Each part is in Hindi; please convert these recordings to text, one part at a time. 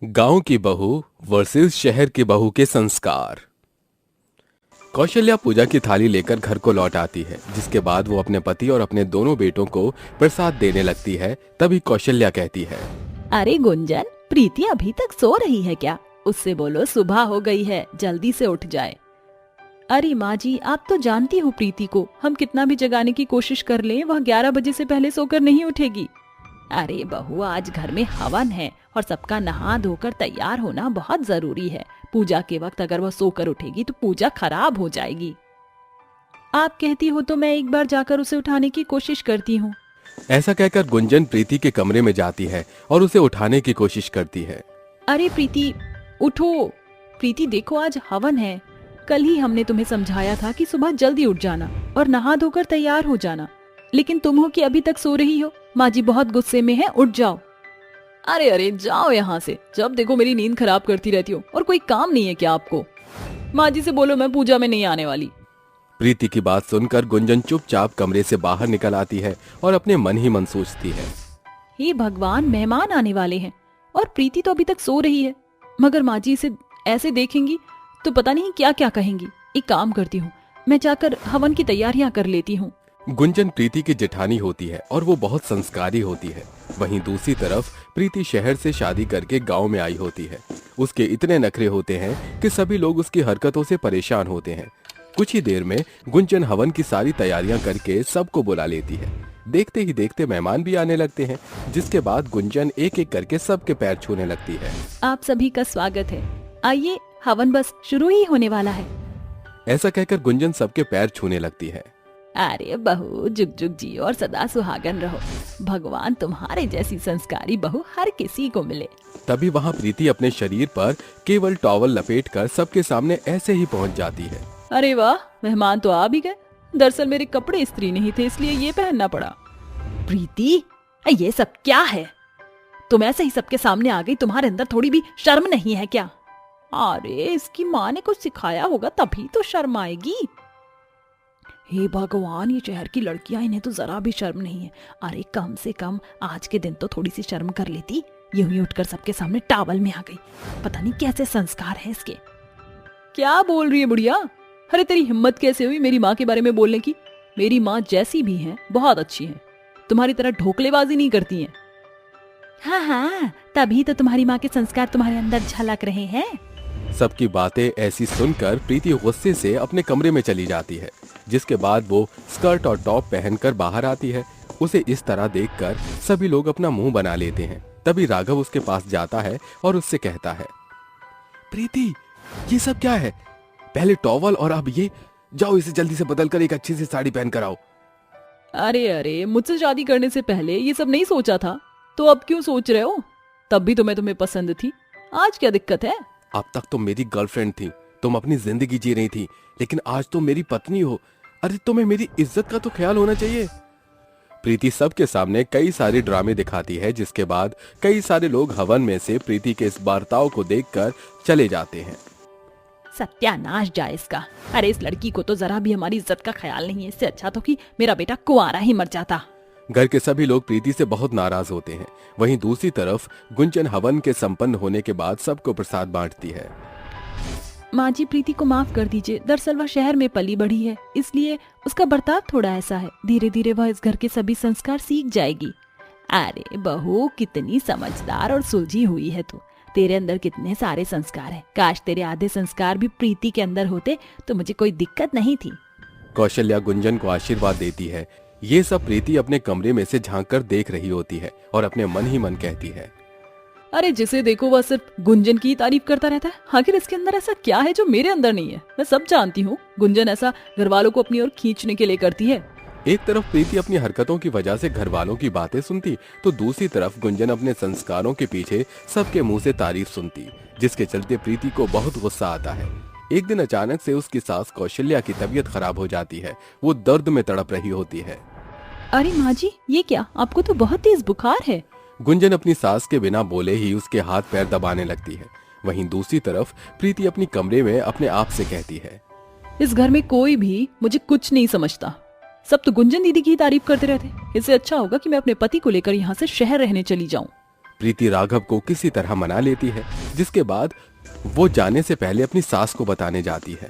गांव की बहू वर्सेस शहर की बहू के संस्कार। कौशल्या पूजा की थाली लेकर घर को लौट आती है, जिसके बाद वो अपने पति और अपने दोनों बेटों को प्रसाद देने लगती है। तभी कौशल्या कहती है, अरे गुंजन, प्रीति अभी तक सो रही है क्या? उससे बोलो सुबह हो गई है, जल्दी से उठ जाए। अरे माँ जी, आप तो जानती हो प्रीति को, हम कितना भी जगाने की कोशिश कर लें, वह 11 बजे से पहले सोकर नहीं उठेगी। अरे बहू, आज घर में हवन है और सबका नहा धोकर तैयार होना बहुत जरूरी है। पूजा के वक्त अगर वह सोकर उठेगी तो पूजा खराब हो जाएगी। आप कहती हो तो मैं एक बार जाकर उसे उठाने की कोशिश करती हूँ। ऐसा कहकर गुंजन प्रीति के कमरे में जाती है और उसे उठाने की कोशिश करती है। अरे प्रीति, उठो। प्रीति देखो, आज हवन है। कल ही हमने तुम्हें समझाया था कि सुबह जल्दी उठ जाना और नहा धोकर तैयार हो जाना, लेकिन तुम हो कि अभी तक सो रही हो। माँ जी बहुत गुस्से में है, उठ जाओ। अरे अरे, जाओ यहाँ से, जब देखो मेरी नींद खराब करती रहती हो। और कोई काम नहीं है क्या आपको? माँ जी से बोलो मैं पूजा में नहीं आने वाली। प्रीति की बात सुनकर गुंजन चुपचाप कमरे से बाहर निकल आती है और अपने मन ही मन सोचती है, हे भगवान, मेहमान आने वाले हैं और प्रीति तो अभी तक सो रही है। मगर माँ जी इसे ऐसे देखेंगी तो पता नहीं क्या क्या कहेंगी। एक काम करती हूँ, मैं जाकर हवन की तैयारियां कर लेती हूँ। गुंजन प्रीति की जेठानी होती है और वो बहुत संस्कारी होती है। वहीं दूसरी तरफ प्रीति शहर से शादी करके गांव में आई होती है। उसके इतने नखरे होते हैं कि सभी लोग उसकी हरकतों से परेशान होते हैं। कुछ ही देर में गुंजन हवन की सारी तैयारियां करके सबको बुला लेती है। देखते ही देखते मेहमान भी आने लगते हैं, जिसके बाद गुंजन एक एक करके सबके पैर छूने लगती है। आप सभी का स्वागत है, आइए, हवन बस शुरू ही होने वाला है। ऐसा कहकर गुंजन सबके पैर छूने लगती है। अरे बहू, जुग जुग जी और सदा सुहागन रहो। भगवान तुम्हारे जैसी संस्कारी बहू हर किसी को मिले। तभी वहाँ प्रीति अपने शरीर पर केवल टॉवल लपेटकर सबके सामने ऐसे ही पहुँच जाती है। अरे वाह, मेहमान तो आ भी गए। दरअसल मेरे कपड़े इस्त्री नहीं थे, इसलिए ये पहनना पड़ा। प्रीति, ये सब क्या है? तुम ऐसे ही सबके सामने आ गई, तुम्हारे अंदर थोड़ी भी शर्म नहीं है क्या? अरे इसकी माँ ने कुछ सिखाया होगा, तभी तो शर्म आएगी। हे भगवान, ये शहर की लड़कियां, इन्हें तो जरा भी शर्म नहीं है। अरे कम से कम आज के दिन तो थोड़ी सी शर्म कर लेती। यूं ही उठकर सबके सामने टावल में आ गई। पता नहीं कैसे संस्कार है इसके। क्या बोल रही है बुढ़िया? अरे तेरी हिम्मत कैसे हुई मेरी माँ के बारे में बोलने की? मेरी माँ जैसी भी है बहुत अच्छी है, तुम्हारी तरह ढोकलेबाजी नहीं करती है। हाँ हाँ, तभी तो तुम्हारी माँ के संस्कार तुम्हारे अंदर झलक रहे हैं। सबकी बातें ऐसी सुनकर प्रीति गुस्से से अपने कमरे में चली जाती है, जिसके बाद वो स्कर्ट और टॉप पहनकर बाहर आती है। उसे इस तरह देखकर सभी लोग अपना मुंह बना लेते हैं। तभी राघव उसके पास जाता है और उससे कहता है, प्रीति, ये सब क्या है? पहले टॉवल और अब ये, जाओ इसे जल्दी से बदल कर एक अच्छी सी साड़ी पहन कर आओ। अरे अरे, मुझसे शादी करने से पहले ये सब नहीं सोचा था, तो अब क्यों सोच रहे हो? तब भी तो मैं तुम्हें पसंद थी, आज क्या दिक्कत है? अब तक तुम मेरी गर्लफ्रेंड थी, तुम अपनी जिंदगी जी रही थी, लेकिन आज तुम मेरी पत्नी हो। अरे तुम्हें मेरी इज्जत का तो ख्याल होना चाहिए। प्रीति सबके सामने कई सारे ड्रामे दिखाती है, जिसके बाद कई सारे लोग हवन में से प्रीति के इस बर्ताव को देखकर चले जाते हैं। सत्यानाश जाए इसका। अरे इस लड़की को तो जरा भी हमारी इज्जत का ख्याल नहीं है। इससे अच्छा तो कि मेरा बेटा कुंवारा ही मर जाता। घर के सभी लोग प्रीति से बहुत नाराज होते हैं। वहीं दूसरी तरफ गुंजन हवन के संपन्न होने के बाद सबको प्रसाद बांटती है। माँ जी, प्रीति को माफ कर दीजिए। दरअसल वह शहर में पली बढ़ी है, इसलिए उसका बर्ताव थोड़ा ऐसा है। धीरे धीरे वह इस घर के सभी संस्कार सीख जाएगी। अरे बहू, कितनी समझदार और सुलझी हुई है तू। तेरे अंदर कितने सारे संस्कार हैं। काश तेरे आधे संस्कार भी प्रीति के अंदर होते तो मुझे कोई दिक्कत नहीं थी। कौशल्या गुंजन को आशीर्वाद देती है। ये सब प्रीति अपने कमरे में से झांक कर देख रही होती है और अपने मन ही मन कहती है, अरे जिसे देखो वह सिर्फ गुंजन की तारीफ करता रहता है। आखिर इसके अंदर ऐसा क्या है जो मेरे अंदर नहीं है? मैं सब जानती हूँ। गुंजन ऐसा घर वालों को अपनी ओर खींचने के लिए करती है। एक तरफ प्रीति अपनी हरकतों की वजह से घर वालों की बातें सुनती, तो दूसरी तरफ गुंजन अपने संस्कारों के पीछे सबके मुंह से तारीफ सुनती, जिसके चलते प्रीति को बहुत गुस्सा आता है। एक दिन अचानक से उसकी सास कौशल्या की तबीयत खराब हो जाती है। वो दर्द में तड़प रही होती है। अरे माँ जी, ये क्या? आपको तो बहुत तेज बुखार है। गुंजन अपनी सास के बिना बोले ही उसके हाथ पैर दबाने लगती है। वहीं दूसरी तरफ प्रीति अपनी कमरे में अपने आप से कहती है, इस घर में कोई भी मुझे कुछ नहीं समझता। सब तो गुंजन दीदी की तारीफ करते रहते। इससे अच्छा होगा कि मैं अपने पति को लेकर यहाँ से शहर रहने चली जाऊँ। प्रीति राघव को किसी तरह मना लेती है, जिसके बाद वो जाने से पहले अपनी सास को बताने जाती है।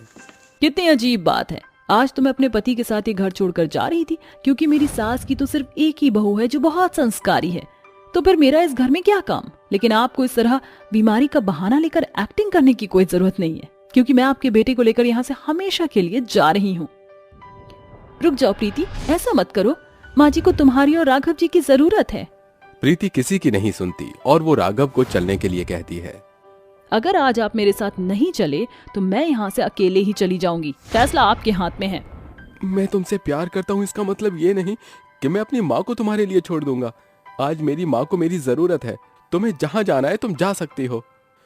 कितनी अजीब बात है, आज तो मैं अपने पति के साथ ये घर छोड़कर जा रही थी क्योंकि मेरी सास की तो सिर्फ एक ही बहू है जो बहुत संस्कारी है, तो फिर मेरा इस घर में क्या काम। लेकिन आपको इस तरह बीमारी का बहाना लेकर एक्टिंग करने की कोई जरूरत नहीं है, क्योंकि मैं आपके बेटे को लेकर यहाँ से हमेशा के लिए जा रही हूँ। रुक जाओ प्रीति, ऐसा मत करो, माँ जी को तुम्हारी और राघव जी की जरूरत है। प्रीति किसी की नहीं सुनती और वो राघव को चलने के लिए कहती है। अगर आज आप मेरे साथ नहीं चले तो मैं यहाँ से अकेले ही चली जाऊंगी, फैसला आपके हाथ में है। मैं तुमसे प्यार करता हूँ, इसका मतलब ये नहीं कि मैं अपनी माँ को तुम्हारे लिए छोड़ दूंगा। आज मेरी माँ को मेरी जरूरत है, तुम्हें जहाँ जाना है तुम जा सकती हो।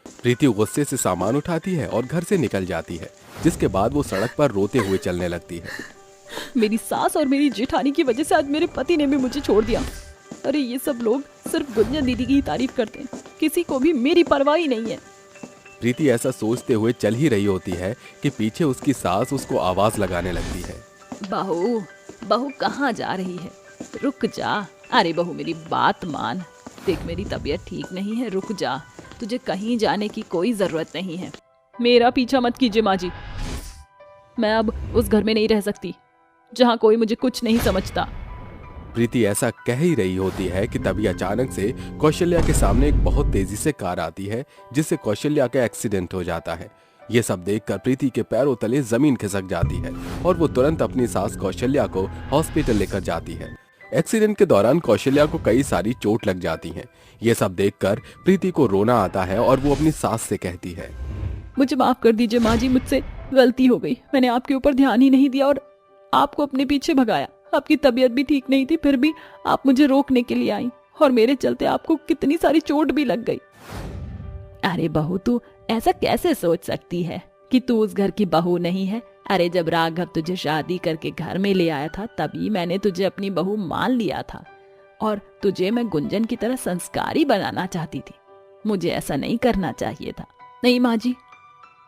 प्रीति गुस्से से सामान उठाती है और घर से निकल जाती है, जिसके बाद वो सड़क पर रोते हुए चलने लगती है। मेरी सास और मेरी जेठानी की वजह से आज मेरे पति ने भी मुझे छोड़ दिया। अरे ये सब लोग सिर्फ गुंजन दीदी की ही तारीफ करते हैं, किसी को भी मेरी परवाह ही नहीं है। प्रीति ऐसा सोचते हुए चल ही रही होती है कि पीछे उसकी सास उसको आवाज लगाने लगती है। बहू, बहू कहाँ जा रही है? रुक जा। अरे बहू मेरी बात मान, देख मेरी तबीयत ठीक नहीं है, रुक जा, तुझे कहीं जाने की कोई जरूरत नहीं है। मेरा पीछा मत कीजिए माँ जी, मैं अब उस घर में नहीं रह सकती जहाँ कोई मुझे कुछ नहीं समझता। प्रीति ऐसा कह ही रही होती है कि तभी अचानक से कौशल्या के सामने एक बहुत तेजी से कार आती है, जिससे कौशल्या का एक्सीडेंट हो जाता है। ये सब देखकर प्रीति के पैरों तले जमीन खिसक जाती है और वो तुरंत अपनी सास कौशल्या को हॉस्पिटल लेकर जाती है। एक्सीडेंट के दौरान कौशल्या को कई सारी चोट लग जाती है। ये सब देखकर प्रीति को रोना आता है और वो अपनी सास से कहती है, मुझे माफ कर दीजिए माँ जी, मुझसे गलती हो गई, मैंने आपके ऊपर ध्यान ही नहीं दिया और आपको अपने पीछे भगाया। आपकी तबीयत भी ठीक नहीं थी, फिर भी आप मुझे रोकने के लिए आई और मेरे चलते आपको कितनी सारी चोट भी लग गई। अरे बहू, तू ऐसा कैसे सोच सकती है कि तू उस घर की बहू नहीं है? अरे जब राघव तुझे शादी करके घर में ले आया था तभी मैंने तुझे अपनी बहू मान लिया था और तुझे मैं गुंजन की तरह संस्कारी बनाना चाहती थी। मुझे ऐसा नहीं करना चाहिए था। नहीं माँ जी,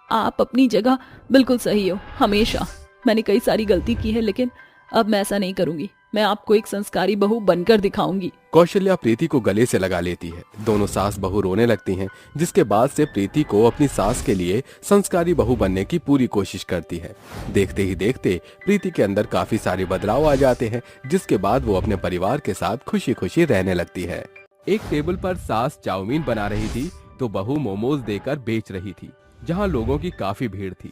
आप अपनी जगह बिल्कुल सही हो। हमेशा मैंने कई सारी गलती की है, लेकिन अब मैं ऐसा नहीं करूंगी। मैं आपको एक संस्कारी बहू बनकर दिखाऊंगी। कौशल्या प्रीति को गले से लगा लेती है। दोनों सास बहू रोने लगती हैं, जिसके बाद से प्रीति को अपनी सास के लिए संस्कारी बहू बनने की पूरी कोशिश करती है। देखते ही देखते प्रीति के अंदर काफी सारे बदलाव आ जाते हैं, जिसके बाद वो अपने परिवार के साथ खुशी खुशी रहने लगती है। एक टेबल पर सास चाउमीन बना रही थी तो बहू मोमोज देकर बेच रही थी, जहाँ लोगों की काफी भीड़ थी।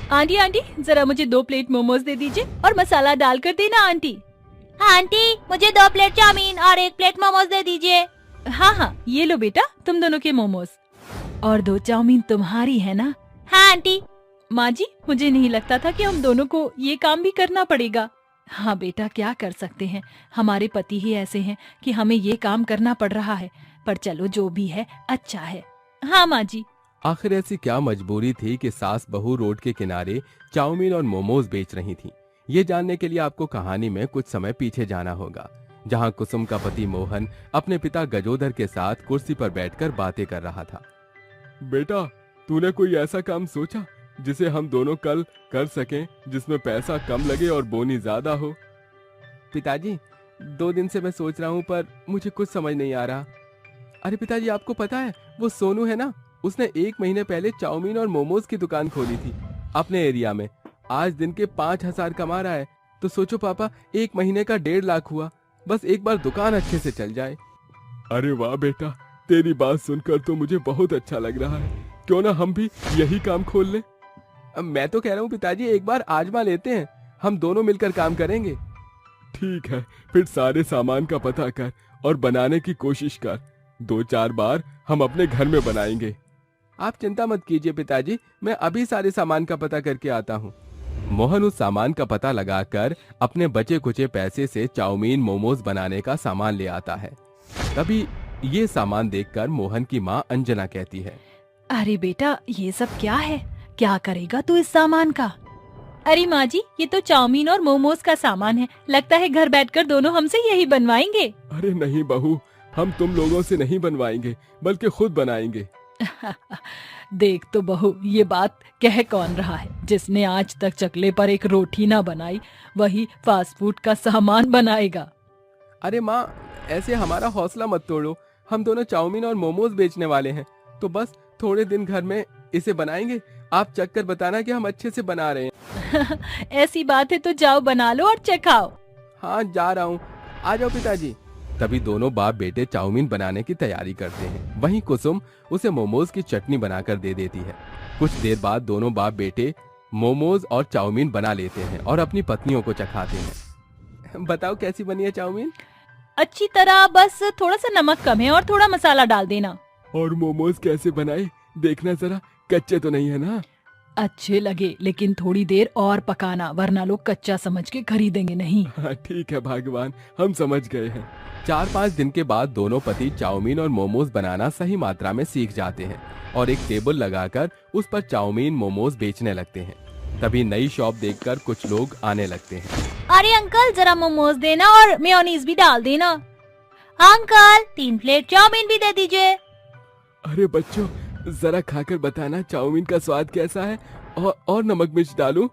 आंटी आंटी, जरा मुझे 2 प्लेट मोमोज दे दीजिए और मसाला डालकर देना आंटी। आंटी, मुझे 2 प्लेट चाउमीन और 1 प्लेट मोमोज दे दीजिए। हाँ हाँ, ये लो बेटा, तुम दोनों के मोमोज और 2 चाउमीन तुम्हारी है ना? हाँ आंटी। माँ जी, मुझे नहीं लगता था कि हम दोनों को ये काम भी करना पड़ेगा। हाँ बेटा, क्या कर सकते हैं, हमारे पति ही ऐसे हैं कि हमें ये काम करना पड़ रहा है। पर चलो, जो भी है अच्छा है। हाँ माँ जी। आखिर ऐसी क्या मजबूरी थी कि सास बहू रोड के किनारे चाउमीन और मोमोज बेच रही थी? ये जानने के लिए आपको कहानी में कुछ समय पीछे जाना होगा, जहां कुसुम का पति मोहन अपने पिता गजोदर के साथ कुर्सी पर बैठकर बातें कर रहा था। बेटा, तूने कोई ऐसा काम सोचा जिसे हम दोनों कल कर सकें, जिसमें पैसा कम लगे और बोनी ज्यादा हो? पिताजी, 2 दिन से मैं सोच रहा हूँ, पर मुझे कुछ समझ नहीं आ रहा। अरे पिताजी, आपको पता है वो सोनू है ना, उसने 1 महीने पहले चाउमीन और मोमोज की दुकान खोली थी अपने एरिया में। आज दिन के 5,000 कमा रहा है, तो सोचो पापा, 1 महीने का 1.5 लाख हुआ। बस एक बार दुकान अच्छे से चल जाए। अरे वाह बेटा, तेरी बात सुनकर तो मुझे बहुत अच्छा लग रहा है। क्यों ना हम भी यही काम खोल लें? मैं तो कह रहा हूँ पिताजी, एक बार आजमा लेते हैं, हम दोनों मिलकर काम करेंगे। ठीक है, फिर सारे सामान का पता कर और बनाने की कोशिश कर। 2-4 बार हम अपने घर में बनाएंगे। आप चिंता मत कीजिए पिताजी, मैं अभी सारे सामान का पता करके आता हूँ। मोहन उस सामान का पता लगाकर अपने बचे कुचे पैसे से चाउमीन मोमोज बनाने का सामान ले आता है। तभी ये सामान देखकर मोहन की माँ अंजना कहती है, अरे बेटा, ये सब क्या है? क्या करेगा तू इस सामान का? अरे माँ जी, ये तो चाउमीन और मोमोज का सामान है, लगता है घर बैठकर दोनों हमसे यही बनवाएंगे। अरे नहीं बहू, हम तुम लोगों से नहीं बनवाएंगे, बल्कि खुद बनाएंगे। देख तो बहू, ये बात कह कौन रहा है? जिसने आज तक चकले पर एक रोटी ना बनाई, वही फास्ट फूड का सामान बनाएगा। अरे माँ, ऐसे हमारा हौसला मत तोड़ो। हम दोनों चाउमीन और मोमोज बेचने वाले हैं, तो बस थोड़े दिन घर में इसे बनाएंगे। आप चख कर बताना कि हम अच्छे से बना रहे हैं। ऐसी बात है तो जाओ बना लो और चखाओ। हाँ जा रहा हूँ, आ जाओ पिताजी। तभी दोनों बाप बेटे चाउमीन बनाने की तैयारी करते हैं। वहीं कुसुम उसे मोमोज की चटनी बनाकर दे देती है। कुछ देर बाद दोनों बाप बेटे मोमोज और चाउमीन बना लेते हैं और अपनी पत्नियों को चखाते हैं। बताओ कैसी बनी है चाउमीन? अच्छी तरह, बस थोड़ा सा नमक कम है और थोड़ा मसाला डाल देना। और मोमोज कैसे बनाए, देखना जरा, कच्चे तो नहीं है ना? अच्छे लगे, लेकिन थोड़ी देर और पकाना, वरना लोग कच्चा समझ के खरीदेंगे नहीं। हाँ, ठीक है भगवान, हम समझ गए हैं। 4-5 दिन के बाद दोनों पति चाउमीन और मोमोज बनाना सही मात्रा में सीख जाते हैं और एक टेबल लगाकर उस पर चाउमीन मोमोज बेचने लगते हैं। तभी नई शॉप देखकर कुछ लोग आने लगते हैं। अरे अंकल जरा मोमोज देना और मेयोनीज भी डाल देना। अंकल 3 प्लेट चाउमीन भी दे दीजिए। अरे बच्चों, जरा खाकर बताना चाउमीन का स्वाद कैसा है, और नमक मिर्च डालूं?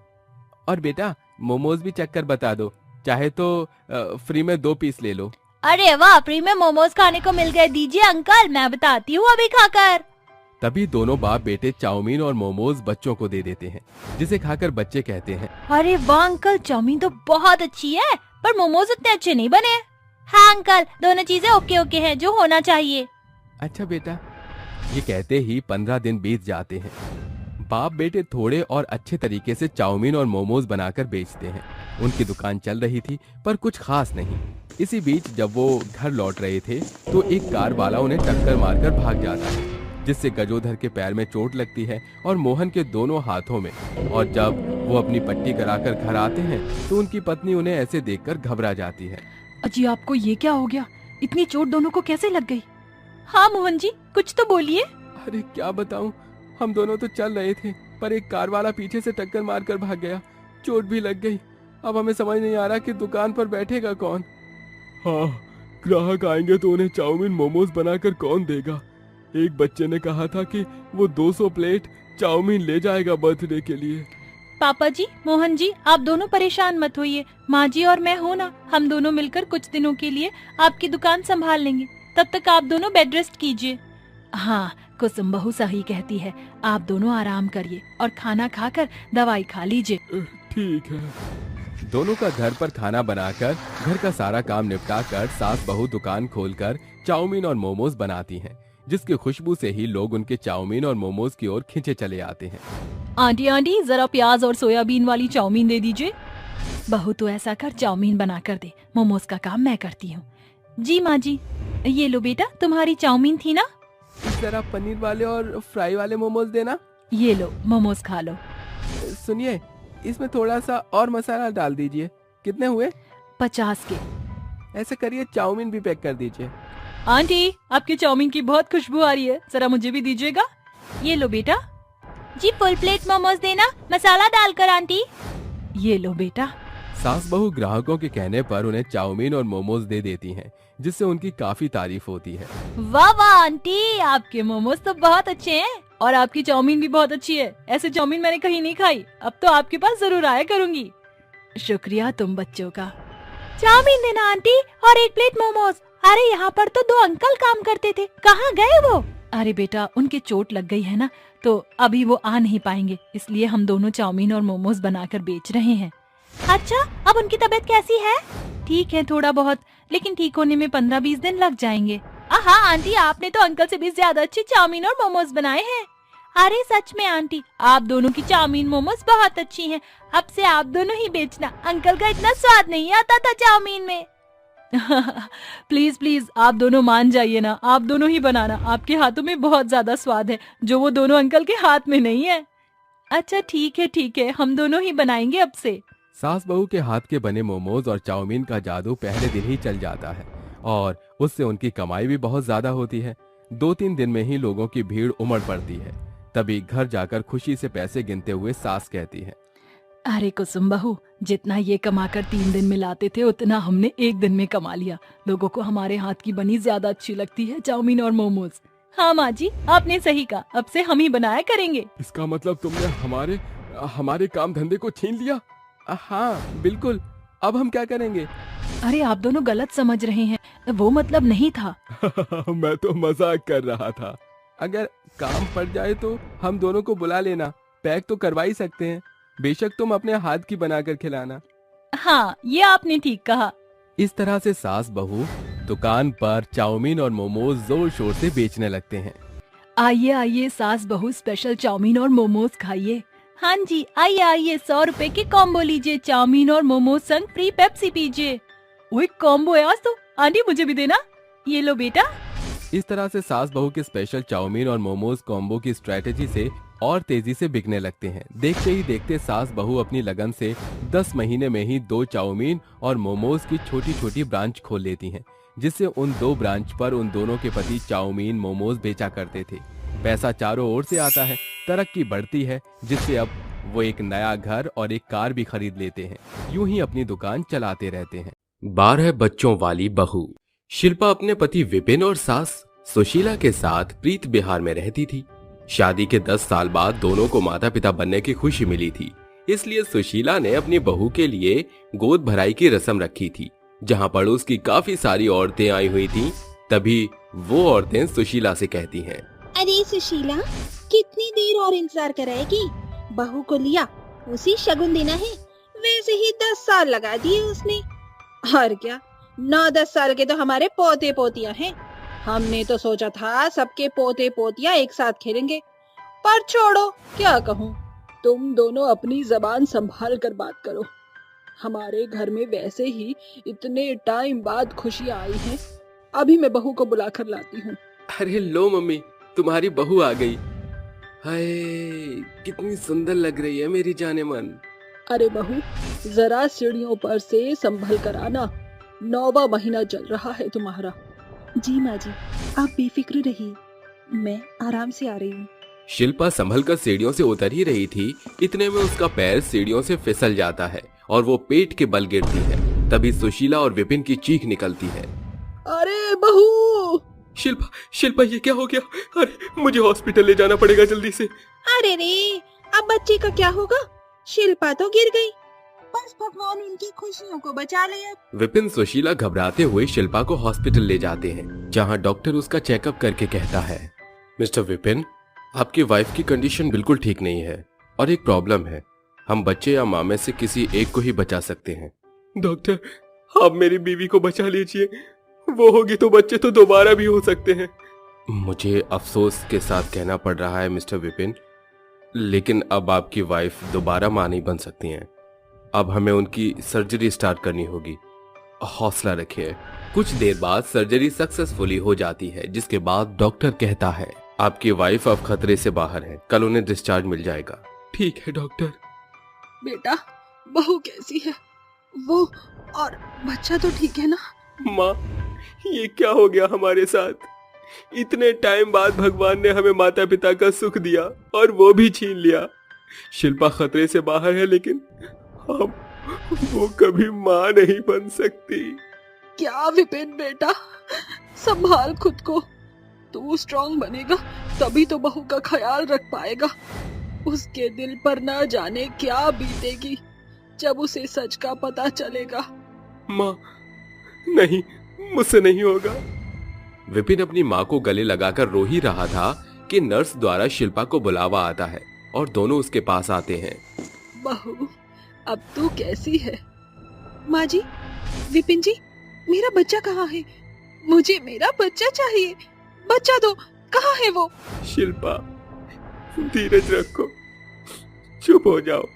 और बेटा मोमोज भी चखकर बता दो, चाहे तो फ्री में 2 पीस ले लो। अरे वाह, फ्री में मोमोज खाने को मिल गए। दीजिए अंकल, मैं बताती हूँ अभी खाकर। तभी दोनों बाप बेटे चाउमीन और मोमोज बच्चों को दे देते हैं, जिसे खाकर बच्चे कहते हैं, अरे वाह अंकल, चाउमीन तो बहुत अच्छी है, पर मोमोज उतने अच्छे नहीं बने। हाँ अंकल, दोनों चीजें ओके ओके हैं, जो होना चाहिए। अच्छा बेटा। ये कहते ही 15 दिन बीत जाते हैं। बाप बेटे थोड़े और अच्छे तरीके से चाउमीन और मोमोज बनाकर बेचते हैं। उनकी दुकान चल रही थी, पर कुछ खास नहीं। इसी बीच जब वो घर लौट रहे थे तो एक कार वाला उन्हें टक्कर मारकर भाग जाता है, जिससे गजोधर के पैर में चोट लगती है और मोहन के दोनों हाथों में। और जब वो अपनी पट्टी कराकर घर आते हैं तो उनकी पत्नी उन्हें ऐसे देखकर घबरा जाती है। अजी आपको ये क्या हो गया? इतनी चोट दोनों को कैसे लग गई? हाँ मोहन जी, कुछ तो बोलिए। अरे क्या बताऊं, हम दोनों तो चल रहे थे, पर एक कार वाला पीछे से टक्कर मारकर भाग गया, चोट भी लग गई। अब हमें समझ नहीं आ रहा कि दुकान पर बैठेगा कौन। हाँ, ग्राहक आएंगे तो उन्हें चाउमीन मोमोज बनाकर कौन देगा? एक बच्चे ने कहा था कि वो 200 प्लेट चाउमीन ले जाएगा बर्थडे के लिए। पापा जी, मोहन जी, आप दोनों परेशान मत होइए। माँ जी और मैं हो ना, हम दोनों मिलकर कुछ दिनों के लिए आपकी दुकान संभाल लेंगे। तब तक आप दोनों बेड रेस्ट कीजिए। हाँ, कुसुम बहू सही कहती है, आप दोनों आराम करिए और खाना खाकर दवाई खा लीजिए। ठीक है। दोनों का घर पर खाना बनाकर घर का सारा काम निपटाकर सास बहू दुकान खोलकर चाउमीन और मोमोज बनाती हैं, जिसकी खुशबू से ही लोग उनके चाउमीन और मोमोज की ओर खींचे चले आते हैं। आंटी आंटी, जरा प्याज और सोयाबीन वाली चाउमीन दे दीजिए। बहू तो ऐसा कर, चाउमीन बना कर दे, मोमोज का काम मैं करती हूँ। जी माँ जी। ये लो बेटा, तुम्हारी चाउमीन थी ना? जरा पनीर वाले और फ्राई वाले मोमोज देना। ये लो, मोमोज खा लो। सुनिए, इसमें थोड़ा सा और मसाला डाल दीजिए। कितने हुए? 50 के। ऐसे करिए, चाउमीन भी पैक कर दीजिए। आंटी, आपकी चाउमीन की बहुत खुशबू आ रही है, जरा मुझे भी दीजिएगा। ये लो बेटा। जी फुल प्लेट मोमोज देना, मसाला डालकर आंटी। ये लो बेटा। सास बहू ग्राहकों के कहने पर उन्हें चाउमीन और मोमोज दे देती हैं, जिससे उनकी काफी तारीफ होती है। वाह वाह आंटी, आपके मोमोज तो बहुत अच्छे हैं और आपकी चाउमीन भी बहुत अच्छी है। ऐसे चाउमीन मैंने कहीं नहीं खाई, अब तो आपके पास जरूर आया करूंगी। शुक्रिया तुम बच्चों का। चाउमीन देना आंटी और 1 प्लेट मोमोज। अरे यहाँ पर तो 2 अंकल काम करते थे, कहाँ गए वो? अरे बेटा, उनके चोट लग गई है ना, तो अभी वो आ नहीं पाएंगे, इसलिए हम दोनों चाउमीन और मोमोज बनाकर बेच रहे हैं। अच्छा, अब उनकी तबीयत कैसी है? ठीक है थोड़ा बहुत, लेकिन ठीक होने में 15-20 दिन लग जाएंगे। हाँ आंटी, आपने तो अंकल से भी ज्यादा अच्छे चाउमीन और मोमोज बनाए हैं। अरे सच में आंटी, आप दोनों की चाउमीन मोमोज बहुत अच्छी हैं। अब से आप दोनों ही बेचना, अंकल का इतना स्वाद नहीं आता था चाउमीन में। प्लीज प्लीज, आप दोनों मान जाइए ना, आप दोनों ही बनाना, आपके हाथों में बहुत ज्यादा स्वाद है, जो वो दोनों अंकल के हाथ में नहीं है। अच्छा ठीक है, हम दोनों ही बनाएंगे अब से। सास बहू के हाथ के बने मोमोज और चाउमीन का जादू पहले दिन ही चल जाता है और उससे उनकी कमाई भी बहुत ज्यादा होती है। 2-3 दिन में ही लोगों की भीड़ उमड़ पड़ती है। तभी घर जाकर खुशी से पैसे गिनते हुए सास कहती है, अरे कुसुम बहू, जितना ये कमाकर 3 दिन में लाते थे, उतना हमने 1 दिन में कमा लिया। लोगों को हमारे हाथ की बनी ज्यादा अच्छी लगती है चाउमीन और मोमोज। हाँ माँ जी, आपने सही कहा, अब से हम ही बनाया करेंगे। इसका मतलब तुमने हमारे काम धंधे को छीन लिया? हाँ बिल्कुल, अब हम क्या करेंगे? अरे आप दोनों गलत समझ रहे हैं, वो मतलब नहीं था। मैं तो मजाक कर रहा था। अगर काम पड़ जाए तो हम दोनों को बुला लेना, पैक तो करवा ही सकते हैं। बेशक तुम अपने हाथ की बनाकर खिलाना। हाँ, ये आपने ठीक कहा। इस तरह से सास बहू दुकान पर चाउमीन और मोमोज जोर शोर से बेचने लगते हैं। आइए आइए सास बहू स्पेशल चाउमीन और मोमोज खाइए। हाँ जी, आइए आइए, 100 रुपए के कॉम्बो लीजिए, चाउमीन और मोमोज संग फ्री पेप्सी पीजिए। ओए कॉम्बो है आज तो, आंटी मुझे भी देना। ये लो बेटा। इस तरह से सास बहू के स्पेशल चाउमीन और मोमोज कॉम्बो की स्ट्रेटेजी से और तेजी से बिकने लगते हैं। देखते ही देखते सास बहू अपनी लगन से 10 महीने में ही 2 चाउमीन और मोमोज की छोटी छोटी ब्रांच खोल लेती हैं, जिससे उन 2 ब्रांच पर उन दोनों के पति चाउमीन मोमोज बेचा करते थे। पैसा चारों ओर से आता है, तरक्की बढ़ती है, जिससे अब वो एक नया घर और एक कार भी खरीद लेते हैं। यूं ही अपनी दुकान चलाते रहते हैं। 12 बच्चों वाली बहू। शिल्पा अपने पति विपिन और सास सुशीला के साथ प्रीत बिहार में रहती थी। शादी के 10 साल बाद दोनों को माता पिता बनने की खुशी मिली थी, इसलिए सुशीला ने अपनी बहू के लिए गोद भराई की रस्म रखी थी, जहां पड़ोस की काफी सारी औरतें आई हुई थीं। तभी वो औरतें सुशीला से कहती हैं, अरे सुशीला, कितनी देर और इंतजार कराएगी? बहू को लिया, उसी शगुन देना है। वैसे ही 10 साल लगा दिए उसने। और क्या, 9-10 साल के तो हमारे पोते पोतियां हैं। हमने तो सोचा था सबके पोते पोतियां एक साथ खेलेंगे, पर छोड़ो, क्या कहूँ। तुम दोनों अपनी जबान संभाल कर बात करो। हमारे घर में वैसे ही इतने टाइम बाद खुशियाँ आई हैं। अभी मैं बहू को बुला कर लाती हूँ। अरे लो मम्मी, तुम्हारी बहू आ गई। हाय, कितनी सुंदर लग रही है मेरी जाने मन। अरे बहू, जरा सीढ़ियों पर से संभल कर आना। 9वां महीना चल रहा है तुम्हारा। जी माँ जी, आप बेफिक्र रहिए, मैं आराम से आ रही हूँ। शिल्पा संभल कर सीढ़ियों से उतर ही रही थी, इतने में उसका पैर सीढ़ियों से फिसल जाता है और वो पेट के बल गिरती है। तभी सुशीला और विपिन की चीख निकलती है, अरे बहू! शिल्पा, शिल्पा ये क्या हो गया? अरे मुझे हॉस्पिटल ले जाना पड़ेगा जल्दी से। अरे रे, अब बच्चे का क्या होगा? शिल्पा तो गिर गई, बस भगवान उनकी खुशियों को बचा ले। अब विपिन सुशीला घबराते हुए शिल्पा को हॉस्पिटल ले जाते हैं, जहां डॉक्टर उसका चेकअप करके कहता है, मिस्टर विपिन, आपकी वाइफ की कंडीशन बिल्कुल ठीक नहीं है और एक प्रॉब्लम है। हम बच्चे या माँ में से किसी एक को ही बचा सकते हैं। डॉक्टर, आप मेरी बीवी को बचा लीजिए, वो होगी तो बच्चे तो दोबारा भी हो सकते हैं। मुझे अफसोस के साथ कहना पड़ रहा है मिस्टर विपिन, लेकिन अब आपकी वाइफ दोबारा माँ नहीं बन सकती हैं। अब हमें उनकी सर्जरी स्टार्ट करनी होगी। हौसला रखिए। कुछ देर बाद सर्जरी सक्सेसफुली हो जाती है, जिसके बाद डॉक्टर कहता है, आपकी वाइफ अब खतरे से बाहर है, कल उन्हें डिस्चार्ज मिल जाएगा। ठीक है डॉक्टर। बेटा, बहू कैसी है? वो और बच्चा तो ठीक है ना? माँ, ये क्या हो गया हमारे साथ? इतने टाइम बाद भगवान ने हमें माता पिता का सुख दिया और वो भी छीन लिया। शिल्पा खतरे से बाहर है, लेकिन अब वो कभी माँ नहीं बन सकती। क्या विपिन बेटा, संभाल खुद को। तू स्ट्रांग बनेगा तभी तो बहू का ख्याल रख पाएगा। उसके दिल पर न जाने क्या बीतेगी जब उसे सच का पता चलेगा। माँ, नहीं, मुझसे नहीं होगा। विपिन अपनी माँ को गले लगाकर रो ही रहा था कि नर्स द्वारा शिल्पा को बुलावा आता है और दोनों उसके पास आते हैं। बहू, अब तू कैसी है? माँ जी, विपिन जी, मेरा बच्चा कहाँ है? मुझे मेरा बच्चा चाहिए। बच्चा दो, कहाँ है वो? शिल्पा, धीरज रखो, चुप हो जाओ,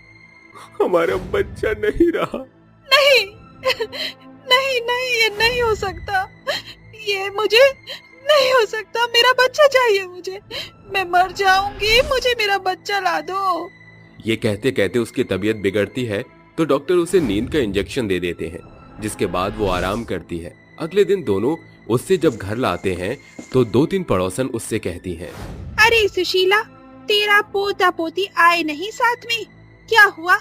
हमारा बच्चा नहीं रहा। नहीं नहीं नहीं, ये नहीं हो सकता। ये मुझे नहीं हो सकता। मेरा बच्चा चाहिए मुझे। मैं मर जाऊंगी, मुझे मेरा बच्चा ला दो। ये कहते कहते उसकी तबीयत बिगड़ती है तो डॉक्टर उसे नींद का इंजेक्शन दे देते हैं, जिसके बाद वो आराम करती है। अगले दिन दोनों उससे जब घर लाते हैं तो 2-3 पड़ोसन उससे कहती हैं, अरे सुशीला, तेरा पोता पोती आए नहीं साथ में, क्या हुआ?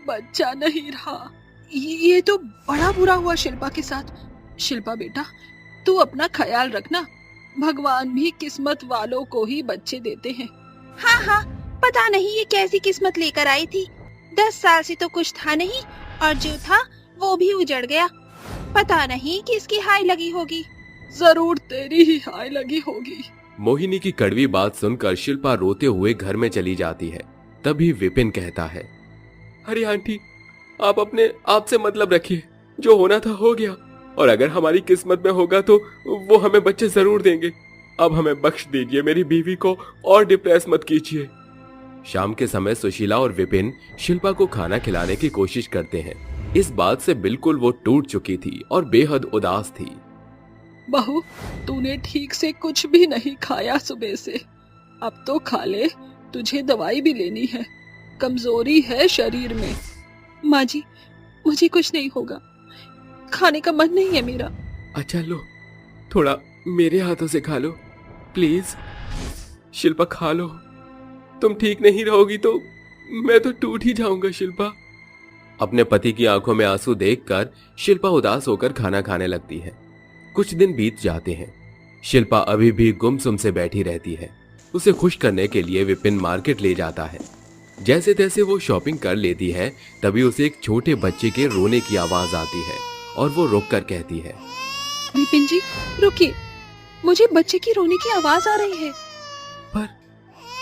बच्चा नहीं रहा। ये तो बड़ा बुरा हुआ शिल्पा के साथ। शिल्पा बेटा, तू अपना ख्याल रखना। भगवान भी किस्मत वालों को ही बच्चे देते हैं। हाँ हाँ, पता नहीं ये कैसी किस्मत लेकर आई थी। 10 साल से तो कुछ था नहीं और जो था वो भी उजड़ गया। पता नहीं किसकी हाय लगी होगी। जरूर तेरी ही हाय लगी होगी। मोहिनी की कड़वी बात सुनकर शिल्पा रोते हुए घर में चली जाती है। तभी विपिन कहता है, अरे आंटी, आप अपने आप से मतलब रखिए, जो होना था हो गया, और अगर हमारी किस्मत में होगा तो वो हमें बच्चे जरूर देंगे। अब हमें बख्श दीजिए, मेरी बीवी को और डिप्रेस मत कीजिए। शाम के समय सुशीला और विपिन शिल्पा को खाना खिलाने की कोशिश करते हैं। इस बात से बिल्कुल वो टूट चुकी थी और बेहद उदास थी। बहू, तूने ठीक से कुछ भी नहीं खाया सुबह से, अब तो खा ले, तुझे दवाई भी लेनी है, कमजोरी है शरीर में। माँ जी, मुझे कुछ नहीं होगा, खाने का मन नहीं है मेरा। अच्छा लो, थोड़ा मेरे हाथों से खा लो प्लीज। शिल्पा खा लो, तुम ठीक नहीं रहोगी तो मैं तो टूट ही जाऊंगा। शिल्पा अपने पति की आंखों में आंसू देखकर शिल्पा उदास होकर खाना खाने लगती है। कुछ दिन बीत जाते हैं। शिल्पा अभी भी गुमसुम से बैठी रहती है। उसे खुश करने के लिए विपिन मार्केट ले जाता है। जैसे तैसे वो शॉपिंग कर लेती है, तभी उसे एक छोटे बच्चे के रोने की आवाज आती है और वो रुककर कहती है, विपिन जी रुकिए, मुझे बच्चे की रोने की आवाज आ रही है। पर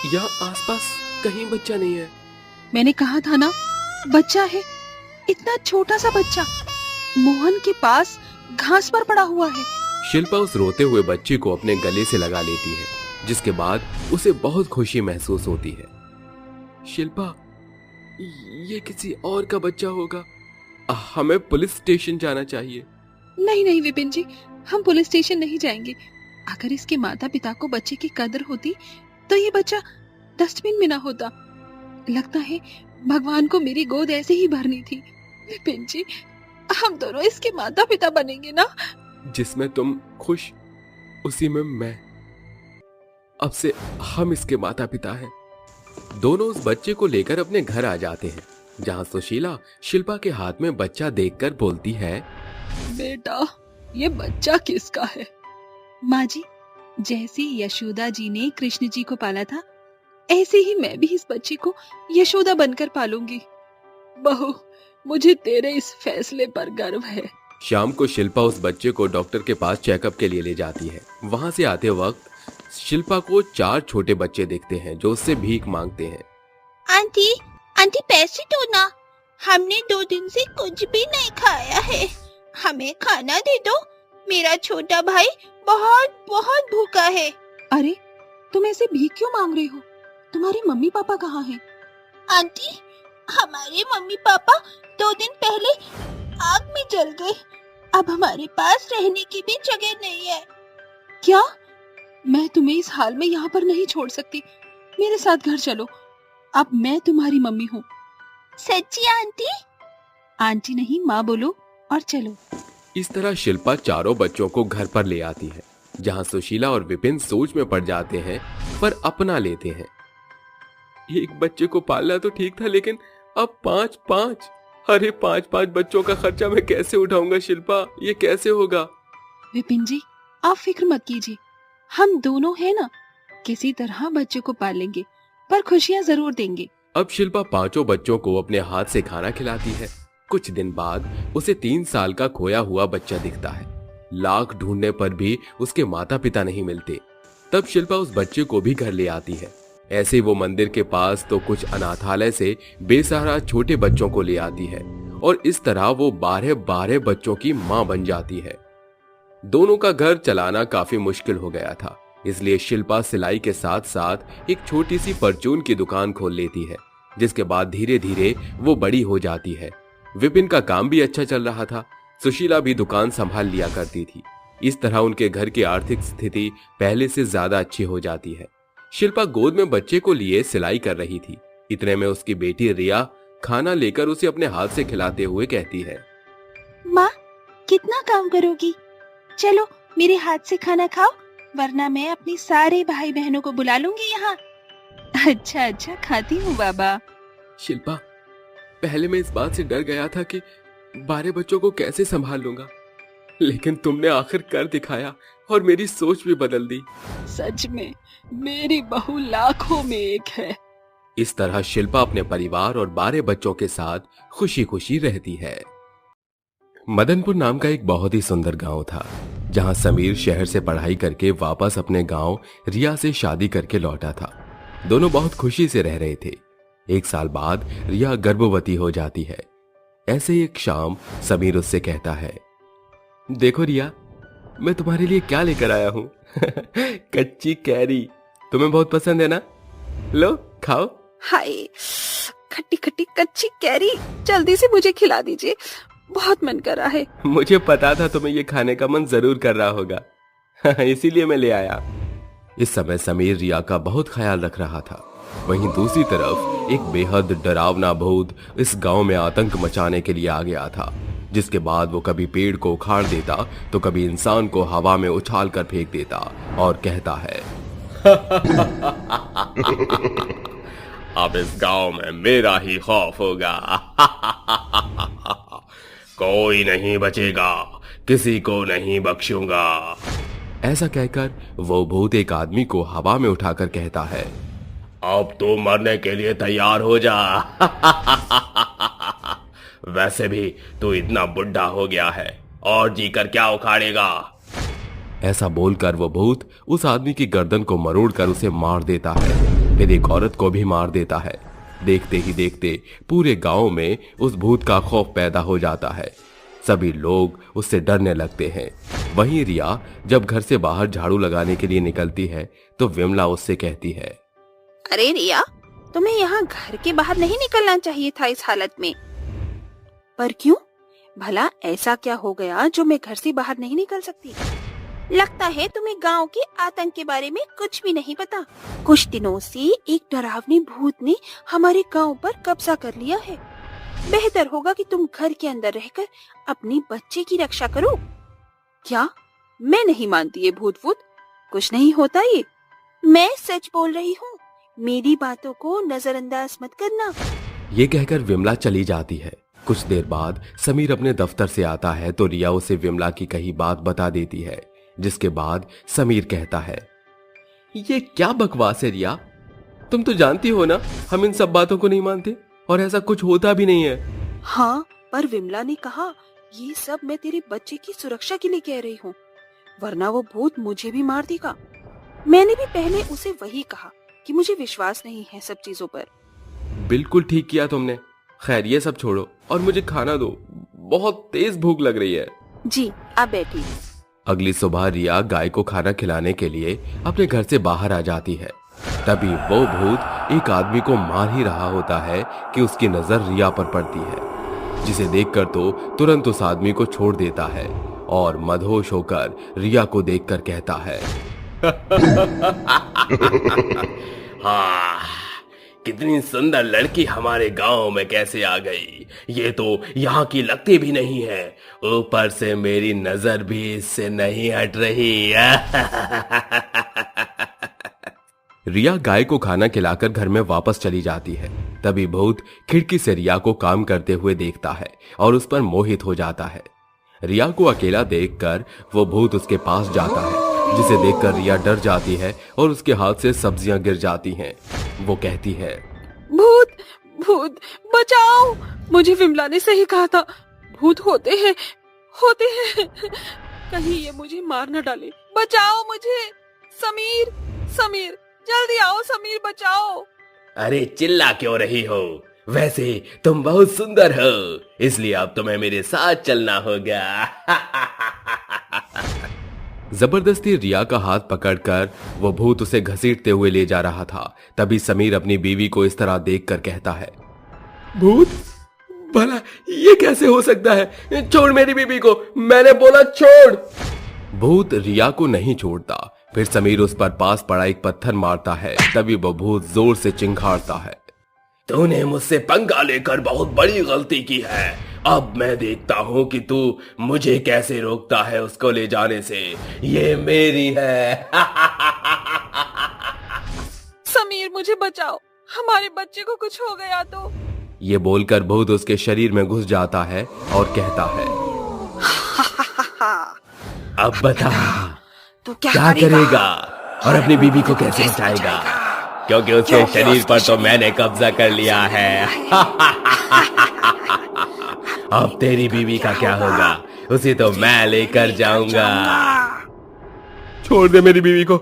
यहाँ आसपास कहीं बच्चा नहीं है। मैंने कहा था ना, बच्चा है, इतना छोटा सा बच्चा मोहन के पास घास पर पड़ा हुआ है। शिल्पा उस रोते हुए बच्चे को अपने गले से लगा लेती है, जिसके बाद उसे बहुत खुशी महसूस होती है। शिल्पा, ये किसी और का बच्चा होगा, हमें पुलिस स्टेशन जाना चाहिए। नहीं नहीं विपिन जी, हम पुलिस स्टेशन नहीं जाएंगे। अगर इसके माता पिता को बच्चे की कदर होती तो ये बच्चा डस्टबिन में ना होता। लगता है भगवान को मेरी गोद ऐसे ही भरनी थी। विपिन जी, हम दोनों इसके माता पिता बनेंगे ना। जिसमें तुम खुश, उसी में मैं। अब से हम इसके माता पिता हैं। दोनों उस बच्चे को लेकर अपने घर आ जाते हैं, जहां सुशीला शिल्पा के हाथ में बच्चा देखकर बोलती है, बेटा, ये बच्चा किसका है? माँ जी, जैसे यशोदा जी ने कृष्ण जी को पाला था, ऐसे ही मैं भी इस बच्चे को यशोदा बनकर पालूंगी। बहू, मुझे तेरे इस फैसले पर गर्व है। शाम को शिल्पा उस बच्चे को डॉक्टर के पास चेकअप के लिए ले जाती है। वहां से आते वक्त शिल्पा को 4 छोटे बच्चे दिखते हैं जो उससे भीख मांगते हैं। आंटी, आंटी पैसे दो ना, हमने 2 दिन से कुछ भी नहीं खाया है, हमें खाना दे दो, मेरा छोटा भाई बहुत बहुत भूखा है। अरे, तुम ऐसे भीख क्यों मांग रही हो? तुम्हारे मम्मी पापा कहाँ हैं? आंटी, हमारे मम्मी पापा 2 दिन पहले आग में जल गए, अब हमारे पास रहने की भी जगह नहीं है। क्या? मैं तुम्हें इस हाल में यहाँ पर नहीं छोड़ सकती, मेरे साथ घर चलो। अब मैं तुम्हारी मम्मी हूँ। सच्ची आंटी? आंटी नहीं, माँ बोलो और चलो। इस तरह शिल्पा चारों बच्चों को घर पर ले आती है, जहां सुशीला और विपिन सोच में पड़ जाते हैं पर अपना लेते हैं। एक बच्चे को पालना तो ठीक था, लेकिन अब 5-5, अरे 5-5 बच्चों का खर्चा मैं कैसे उठाऊंगा शिल्पा, ये कैसे होगा? विपिन जी, आप फिक्र मत कीजिए, हम दोनों हैं ना, किसी तरह बच्चे को पालेंगे, पर खुशियाँ जरूर देंगे। अब शिल्पा 5 बच्चों को अपने हाथ से खाना खिलाती है। कुछ दिन बाद उसे 3 साल का खोया हुआ बच्चा दिखता है। लाख ढूंढने पर भी उसके माता पिता नहीं मिलते। तब शिल्पा उस बच्चे को भी घर ले आती है। ऐसे वो मंदिर के पास तो कुछ अनाथालय से बेसहारा छोटे बच्चों को ले आती है और इस तरह वो 12 बच्चों की मां बन जाती है। दोनों का घर चलाना काफी मुश्किल हो गया था, इसलिए शिल्पा सिलाई के साथ साथ एक छोटी सी परचून की दुकान खोल लेती है, जिसके बाद धीरे धीरे वो बड़ी हो जाती है। विपिन का काम भी अच्छा चल रहा था, सुशीला भी दुकान संभाल लिया करती थी। इस तरह उनके घर की आर्थिक स्थिति पहले से ज्यादा अच्छी हो जाती है। शिल्पा गोद में बच्चे को लिए सिलाई कर रही थी। इतने में उसकी बेटी रिया खाना लेकर उसे अपने हाथ से खिलाते हुए कहती है, माँ, कितना काम करोगी? चलो मेरे हाथ से खाना खाओ, वरना मैं अपने सारे भाई बहनों को बुला लूंगी यहाँ। अच्छा अच्छा, खाती हूँ बाबा। शिल्पा, पहले मैं इस बात से डर गया था कि 12 बच्चों को कैसे संभाल लूंगा, लेकिन तुमने आखिर कर दिखाया और मेरी सोच भी बदल दी। सच में मेरी बहू लाखों में एक है। इस तरह शिल्पा अपने परिवार और 12 बच्चों के साथ खुशी खुशी रहती है। मदनपुर नाम का एक बहुत ही सुंदर गांव था, जहां समीर शहर से पढ़ाई करके वापस अपने गांव रिया से शादी करके लौटा था। दोनों बहुत खुशी से रह रहे थे। 1 साल बाद रिया गर्भवती हो जाती है। ऐसे ही एक शाम समीर उससे कहता है, देखो रिया, मैं तुम्हारे लिए क्या लेकर आया हूं। कच्ची कैरी, तुम्हें बहुत पसंद है ना? लो खाओ। हाय, खट्टी खट्टी कच्ची कैरी, जल्दी से मुझे खिला दीजिए, बहुत मन कर रहा है। मुझे पता था तुम्हें ये खाने का मन जरूर कर रहा होगा। इसीलिए मैं ले आया। इस समय समीर रिया का बहुत ख्याल रख रहा था। वहीं दूसरी तरफ एक बेहद डरावना भूत इस गांव में आतंक मचाने के लिए आ गया था, जिसके बाद वो कभी पेड़ को उखाड़ देता तो कभी इंसान को हवा में उछाल कर फेंक देता और कहता है, अब इस गांव में मेरा ही खौफ होगा। कोई नहीं बचेगा, किसी को नहीं बख्शूंगा। ऐसा कहकर वो भूत एक आदमी को हवा में उठाकर कहता है, अब तो मरने के लिए तैयार हो जा। वैसे भी तू इतना बुढ़ा हो गया है, और जीकर क्या उखाड़ेगा। ऐसा बोलकर वो भूत उस आदमी की गर्दन को मरोड़कर उसे मार देता है। फिर एक औरत को भी मार देता है। देखते ही देखते पूरे गांव में उस भूत का खौफ पैदा हो जाता है। सभी लोग उससे डरने लगते हैं। वहीं रिया जब घर से बाहर झाड़ू लगाने के लिए निकलती है तो विमला उससे कहती है, अरे रिया, तुम्हें यहाँ घर के बाहर नहीं निकलना चाहिए था इस हालत में। पर क्यों? भला ऐसा क्या हो गया जो मैं घर से बाहर नहीं निकल सकती? लगता है तुम्हें गांव के आतंक के बारे में कुछ भी नहीं पता। कुछ दिनों से एक डरावनी भूत ने हमारे गांव पर कब्जा कर लिया है। बेहतर होगा कि तुम घर के अंदर रहकर अपनी बच्चे की रक्षा करो। क्या? मैं नहीं मानती ये भूत वूत, कुछ नहीं होता ये। मैं सच बोल रही हूँ, मेरी बातों को नजरअंदाज मत करना। ये कहकर विमला चली जाती है। कुछ देर बाद समीर अपने दफ्तर से आता है तो रिया उसे विमला की कही बात बता देती है, जिसके बाद समीर कहता है, ये क्या बकवास है रिया, तुम तो जानती हो ना हम इन सब बातों को नहीं मानते और ऐसा कुछ होता भी नहीं है। हाँ, पर विमला ने कहा ये सब मैं तेरे बच्चे की सुरक्षा के लिए कह रही हूँ, वरना वो भूत मुझे भी मार देगा। मैंने भी पहले उसे वही कहा कि मुझे विश्वास नहीं है सब चीजों पर। बिल्कुल ठीक किया तुमने। खैर ये सब छोड़ो और मुझे खाना दो, बहुत तेज भूख लग रही है। जी, आप बैठिए। अगली सुबह रिया गाय को खाना खिलाने के लिए अपने घर से बाहर आ जाती है। तभी वो भूत एक आदमी को मार ही रहा होता है कि उसकी नजर रिया पर पड़ती है, जिसे देखकर तो तुरंत उस आदमी को छोड़ देता है और मदहोश होकर रिया को देखकर कहता है, हाँ, कितनी सुंदर लड़की हमारे गांव में कैसे आ गई, ये तो यहाँ की लगती भी नहीं है, ऊपर से मेरी नजर भी इससे नहीं हट रही। रिया गाय को खाना खिलाकर घर में वापस चली जाती है। तभी भूत खिड़की से रिया को काम करते हुए देखता है और उस पर मोहित हो जाता है। रिया को अकेला देखकर वो भूत उसके पास जाता है, जिसे देखकर रिया डर जाती है और उसके हाथ से सब्जियां गिर जाती हैं। वो कहती है, भूत भूत बचाओ, मुझे विमला ने सही कहा था, भूत होते हैं। कहीं ये मुझे मार न डाले, बचाओ मुझे। समीर, समीर जल्दी आओ, समीर बचाओ। अरे चिल्ला क्यों रही हो, वैसे तुम बहुत सुंदर हो, इसलिए अब तुम्हें मेरे साथ चलना होगा। जबरदस्ती रिया का हाथ पकड़कर वो भूत उसे घसीटते हुए ले जा रहा था। तभी समीर अपनी बीवी को इस तरह देखकर कहता है, भूत, भला ये कैसे हो सकता है, छोड़ मेरी बीवी को, मैंने बोला छोड़। भूत रिया को नहीं छोड़ता। फिर समीर उस पर पास पड़ा एक पत्थर मारता है। तभी वो भूत जोर से चिंघाड़ता है, तूने मुझसे पंगा लेकर बहुत बड़ी गलती की है, अब मैं देखता हूँ कि तू मुझे कैसे रोकता है उसको ले जाने से, ये मेरी है। समीर मुझे बचाओ, हमारे बच्चे को कुछ हो गया तो। ये बोलकर भूत उसके शरीर में घुस जाता है और कहता है, अब बता तो क्या करेगा और अपनी बीवी को कैसे बचाएगा, क्योंकि उसके शरीर पर तो मैंने कब्जा कर लिया है। अब तेरी बीवी का क्या होगा, उसे तो मैं लेकर जाऊंगा। छोड़ दे मेरी बीवी को,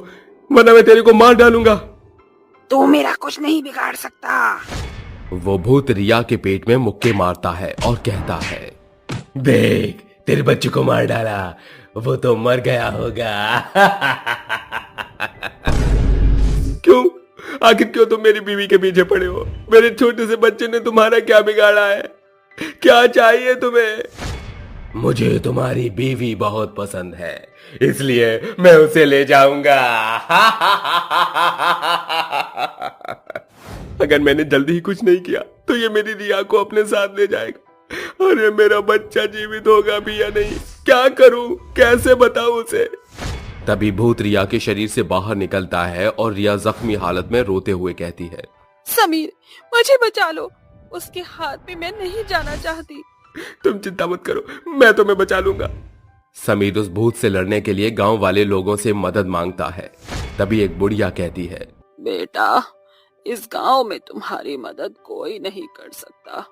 वरना मैं तेरे को मार डालूंगा। तू मेरा कुछ नहीं बिगाड़ सकता। वो भूत रिया के पेट में मुक्के मारता है और कहता है, देख तेरे बच्चे को मार डाला, वो तो मर गया होगा। क्यों, आखिर क्यों तुम मेरी बीवी के पीछे पड़े हो? मेरे छोटे से बच्चे ने तुम्हारा क्या बिगाड़ा है? क्या चाहिए तुम्हें? मुझे तुम्हारी बीवी बहुत पसंद है, इसलिए मैं उसे ले जाऊंगा। अगर मैंने जल्दी ही कुछ नहीं किया तो ये मेरी रिया को अपने साथ ले जाएगा। अरे मेरा बच्चा जीवित होगा भी या नहीं, क्या करूं, कैसे बताऊं उसे? तभी भूत रिया के शरीर से बाहर निकलता है और रिया जख्मी हालत में रोते हुए कहती है, समीर मुझे बचा लो, उसके हाथ में मैं नहीं जाना चाहती। तुम चिंता मत करो, मैं तुम्हें बचा लूंगा। समीर उस भूत से लड़ने के लिए गांव वाले लोगों से मदद मांगता है। तभी एक बुढ़िया कहती है, बेटा इस गांव में तुम्हारी मदद कोई नहीं कर सकता,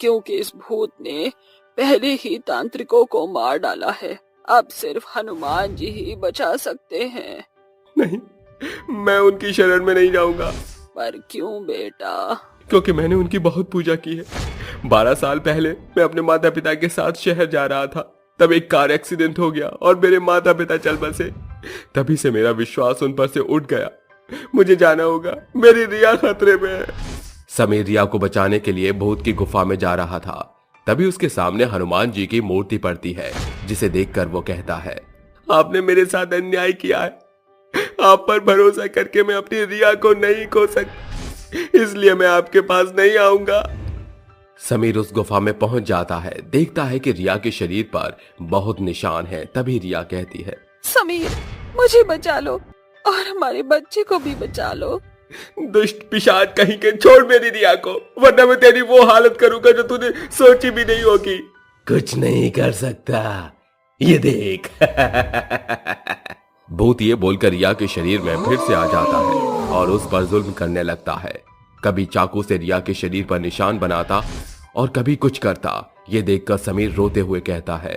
क्योंकि इस भूत ने पहले ही तांत्रिकों को मार डाला है। अब सिर्फ हनुमान जी ही बचा सकते हैं। नहीं, मैं उनकी शरण में नहीं जाऊंगा। पर क्यों बेटा? क्योंकि मैंने उनकी बहुत पूजा की है। 12 साल पहले मैं अपने माता पिता के साथ शहर जा रहा था, तब एक कार एक्सीडेंट हो गया और मेरे माता पिता चल बसे। तभी से मेरा विश्वास उन पर से उठ गया। मुझे जाना होगा, मेरी रिया खतरे में है। समीर रिया को बचाने के लिए भूत की गुफा में जा रहा था। तभी उसके सामने हनुमान जी की मूर्ति पड़ती है, जिसे देखकर वो कहता है, आपने मेरे साथ अन्याय किया है। आप पर भरोसा करके मैं अपनी रिया को नहीं खो सकता, इसलिए मैं आपके पास नहीं आऊंगा। समीर उस गुफा में पहुंच जाता है, देखता है कि रिया के शरीर पर बहुत निशान है। तभी रिया कहती है, समीर मुझे बचा लो और हमारे बच्चे को भी बचा लो। दुष्ट पिशाच कहीं के, छोड़ मेरी रिया को, वरना मैं तेरी वो हालत करूंगा जो तूने सोची भी नहीं होगी। कुछ नहीं कर सकता, ये देख। भूत ये बोलकर रिया के शरीर में फिर से आ जाता है और उस पर जुल्म करने लगता है। कभी चाकू से रिया के शरीर पर निशान बनाता और कभी कुछ करता। ये देखकर समीर रोते हुए कहता है,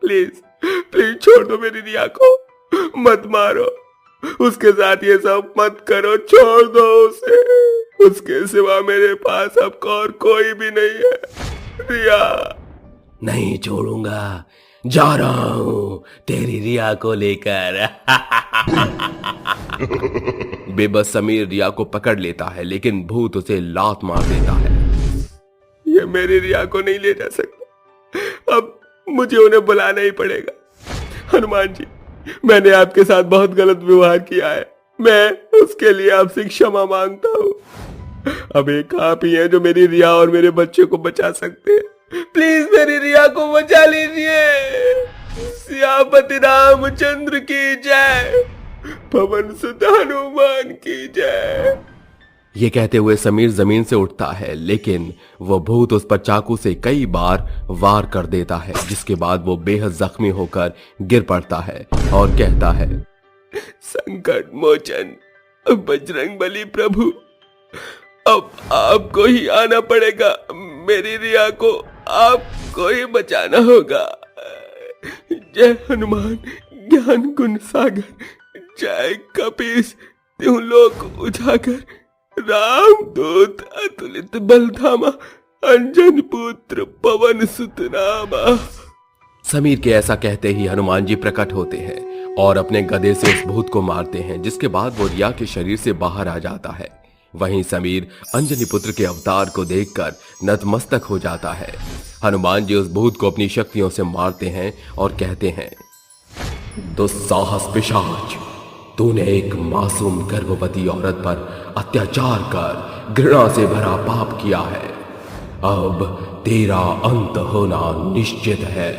प्लीज प्लीज छोड़ दो मेरी रिया को, मत मारो, उसके साथ ये सब मत करो, छोड़ दो उसे। उसके सिवा मेरे पास अब और कोई भी नहीं है। रिया नहीं छोड़ूंगा, जा रहा हूं तेरी रिया को लेकर। बेबस समीर रिया को पकड़ लेता है, लेकिन भूत उसे लात मार देता है। ये मेरी रिया को नहीं ले जा सकता, अब मुझे उन्हें बुलाना ही पड़ेगा। हनुमान जी, मैंने आपके साथ बहुत गलत व्यवहार किया है, मैं उसके लिए आपसे क्षमा मांगता हूँ। अब एक आप ही हैं जो मेरी रिया और मेरे बच्चे को बचा सकते हैं। प्लीज मेरी रिया को बचा लीजिए। सियापति रामचंद्र की जय, पवन सुत हनुमान की जय। ये कहते हुए समीर जमीन से उठता है, लेकिन वो भूत उस पर चाकू से कई बार वार कर देता है, जिसके बाद वो बेहद जख्मी होकर गिर पड़ता है और कहता है, संकट मोचन बजरंगबली प्रभु, अब आपको ही आना पड़ेगा, मेरी रिया को आपको ही बचाना होगा। जय हनुमान ज्ञान गुण सागर, जय कपीस त्यों लोक उजागर, राम दूत अतुलित बलधामा, अंजन पुत्र पवन सुत नामा। समीर के ऐसा कहते ही हनुमान जी प्रकट होते हैं और अपने गदे से उस भूत को मारते हैं, जिसके बाद वो रिया के शरीर से बाहर आ जाता है। वहीं समीर अंजनी पुत्र के अवतार को देखकर नतमस्तक हो जाता है। हनुमान जी उस भूत को अपनी शक्तियों से मारते हैं और कहते हैं, दुस्साहस पिशाच, तूने एक मासूम गर्भवती औरत पर अत्याचार कर घृणा से भरा पाप किया है, अब तेरा अंत होना निश्चित है।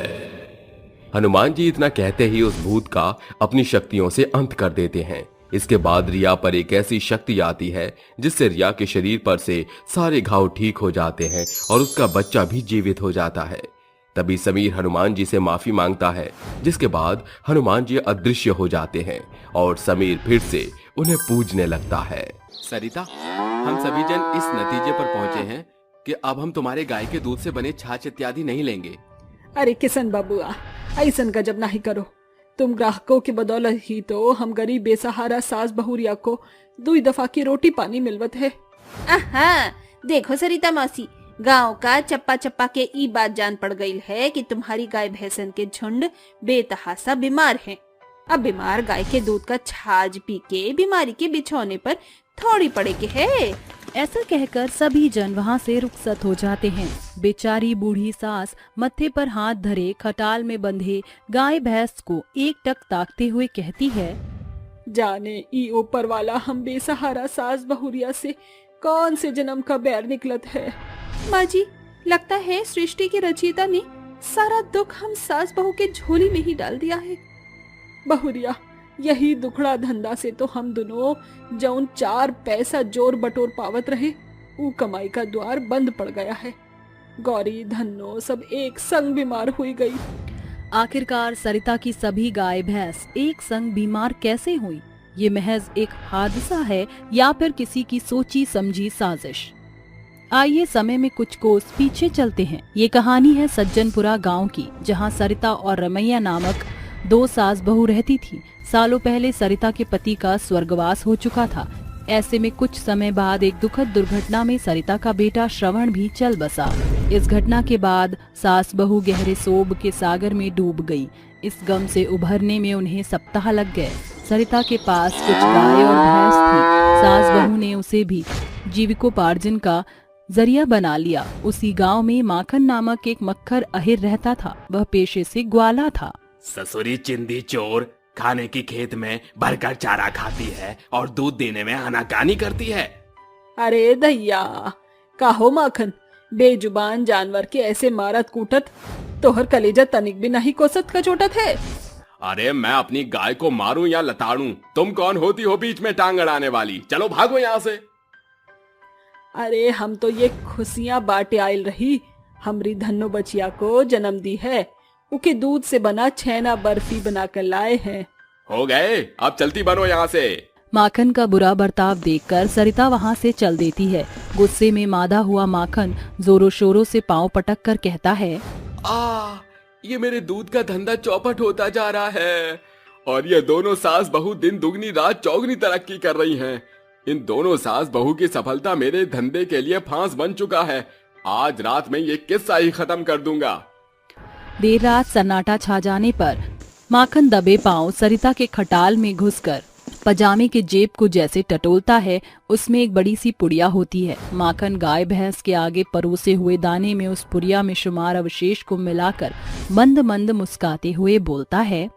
हनुमान जी इतना कहते ही उस भूत का अपनी शक्तियों से अंत कर देते हैं। इसके बाद रिया पर एक ऐसी शक्ति आती है जिससे रिया के शरीर पर से सारे घाव ठीक हो जाते हैं और उसका बच्चा भी जीवित हो जाता है। तभी समीर हनुमान जी से माफी मांगता है, जिसके बाद हनुमान जी अदृश्य हो जाते हैं और समीर फिर से उन्हें पूजने लगता है। सरिता, हम सभी जन इस नतीजे पर पहुंचे हैं कि अब हम तुम्हारे गाय के दूध से बने छाछ इत्यादि नहीं लेंगे। अरे किशन बाबूआ, ऐसन गजब नहीं करो। तुम ग्राहकों की बदौलत ही तो हम गरीब बेसहारा सास बहुरिया को 2 दफा की रोटी पानी मिलवत है। आहा, देखो सरिता मौसी, गांव का चप्पा चप्पा के ई बात जान पड़ गई है कि तुम्हारी गाय भैंसन के झुंड बेतहासा बीमार हैं। अब बीमार गाय के दूध का छाछ पी के बीमारी के बिछौने पर थोड़ी पड़े के है। ऐसा कहकर सभी जन वहाँ से रुखसत हो जाते हैं। बेचारी बूढ़ी सास मत्थे पर हाथ धरे खटाल में बंधे गाय भैंस को एकटक ताकते हुए कहती है, जाने ई ऊपर वाला हम बेसहारा सास बहुरिया से कौन से जन्म का बैर निकलत है। माँ जी, लगता है सृष्टि के रचयिता ने सारा दुख हम सास बहू के झोली में ही डाल दिया है। बहुरिया, यही दुखड़ा धंधा से तो हम दोनों जौन 4 पैसा जोर बटोर पावत रहे, वो कमाई का द्वार बंद पड़ गया है। गौरी धन्नो सब एक संग बीमार हुई गई। आखिरकार सरिता की सभी गाय भैंस एक संग बीमार कैसे हुई? ये महज एक हादसा है या फिर किसी की सोची समझी साजिश? आइए समय में कुछ कोस पीछे चलते हैं। ये कहानी है सज्जनपुरा गांव की, जहां सरिता और रमैया नामक 2 सास बहू रहती थी। सालों पहले सरिता के पति का स्वर्गवास हो चुका था। ऐसे में कुछ समय बाद एक दुखद दुर्घटना में सरिता का बेटा श्रवण भी चल बसा। इस घटना के बाद सास बहू गहरे सोब के सागर में डूब गई। इस गम से उभरने में उन्हें सप्ताह लग गए। सरिता के पास कुछ गाय और भैंस थी। सास बहू ने उसे भी जीविकोपार्जन का जरिया बना लिया। उसी गांव में माखन नामक एक मक्खर अहिर रहता था। वह पेशे से ग्वाला था। ससुरी चिंदी चोर खाने की खेत में भरकर चारा खाती है और दूध देने में आनाकानी करती है। अरे दैया, काहो माखन, बेजुबान जानवर के ऐसे मारत कूटत तोहर कलेजा तनिक भी नहीं कोसत कचोटत है। अरे मैं अपनी गाय को मारूं या लताड़ूं, तुम कौन होती हो बीच में टांग अड़ाने वाली? चलो भागो यहाँ से। अरे हम तो ये खुशियाँ बांटे आयल रही। हमरी धन्नो बचिया को जन्म दी है, उके दूध से बना छेना बर्फी बना कर लाए हैं। हो गए, अब चलती बनो यहाँ से। माखन का बुरा बर्ताव देखकर सरिता वहाँ से चल देती है। गुस्से में मादा हुआ माखन जोरों शोरों से पांव पटक कर कहता है, ये मेरे दूध का धंधा चौपट होता जा रहा है और ये दोनों सास बहू दिन दुगनी रात चौगनी तरक्की कर रही हैं। इन दोनों सास बहू की सफलता मेरे धंधे के लिए फांस बन चुका है। आज रात में ये किस्सा ही खत्म कर दूंगा। देर रात सन्नाटा छा जाने पर माखन दबे पांव सरिता के खटाल में घुसकर पजामे के जेब को जैसे टटोलता है। उसमें एक बड़ी सी पुड़िया होती है। माखन गाय भैंस के आगे परोसे हुए दाने में उस पुड़िया में शुमार अवशेष को मिलाकर मंद मंद मुस्काते हुए बोलता है,